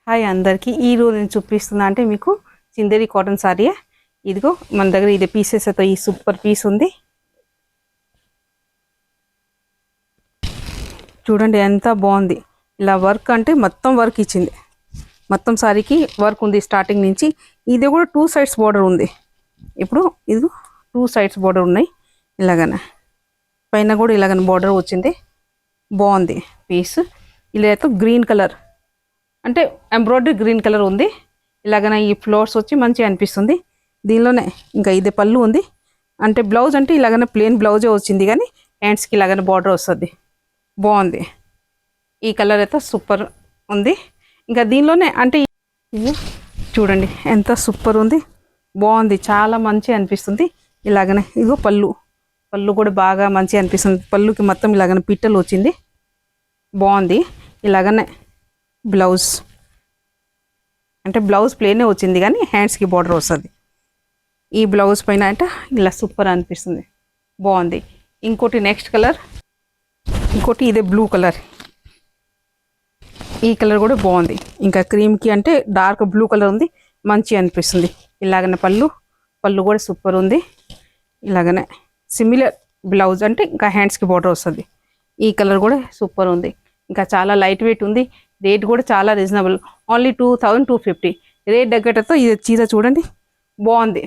Hi అందరికీ ఈరోజు నేను చూపిస్తున్నా అంటే మీకు చిందేరి కాటన్ సారీ. ఇదిగో మన దగ్గర ఇది పీసెస్ అయితే ఈ సూపర్ పీస్ ఉంది. చూడండి ఎంత బాగుంది. ఇలా వర్క్ అంటే మొత్తం వర్క్ ఇచ్చింది. మొత్తం సారీకి వర్క్ ఉంది స్టార్టింగ్ నుంచి. ఇది కూడా 2 సైడ్స్ బార్డర్ ఉంది. ఇప్పుడు ఇది 2 సైడ్స్ బార్డర్ ఉన్నాయి. ఇలాగనే పైన కూడా ఇలాగనే బార్డర్ వచ్చింది. బాగుంది పీస్. ఇలా అయితే గ్రీన్ కలర్ అంటే ఎంబ్రాయిడరీ గ్రీన్ కలర్ ఉంది. ఇలాగనే ఈ ఫ్లవర్స్ వచ్చి మంచిగా అనిపిస్తుంది. దీనిలోనే ఇంకా ఇది పళ్ళు ఉంది. అంటే బ్లౌజ్ అంటే ఇలాగనే ప్లెయిన్ బ్లౌజే వచ్చింది, కానీ హ్యాండ్స్కి ఇలాగనే బార్డర్ వస్తుంది. బాగుంది. ఈ కలర్ అయితే సూపర్ ఉంది. ఇంకా దీనిలోనే అంటే చూడండి ఎంత సూపర్ ఉంది. బాగుంది, చాలా మంచిగా అనిపిస్తుంది. ఇలాగనే ఇదిగో పళ్ళు కూడా బాగా మంచిగా అనిపిస్తుంది. పళ్ళుకి మొత్తం ఇలాగనే పిట్టలు వచ్చింది. బాగుంది. ఇలాగనే బ్లౌజ్ అంటే బ్లౌజ్ ప్లేనే వచ్చింది, కానీ హ్యాండ్స్కి బార్డర్ వస్తుంది. ఈ బ్లౌజ్ పైన అంటే ఇలా సూపర్ అనిపిస్తుంది. బాగుంది. ఇంకోటి నెక్స్ట్ కలర్, ఇంకోటి ఇదే బ్లూ కలర్. ఈ కలర్ కూడా బాగుంది. ఇంకా క్రీమ్కి అంటే డార్క్ బ్లూ కలర్ ఉంది, మంచిగా అనిపిస్తుంది. ఇలాగనే పళ్ళు కూడా సూపర్ ఉంది. ఇలాగనే సిమిలర్ బ్లౌజ్ అంటే ఇంకా హ్యాండ్స్కి బార్డర్ వస్తుంది. ఈ కలర్ కూడా సూపర్ ఉంది. ఇంకా చాలా లైట్ వెయిట్ ఉంది. రేట్ కూడా చాలా రీజనబుల్, ఓన్లీ 2250. రేట్ తగ్గటతో ఇది చీర చూడండి బాగుంది.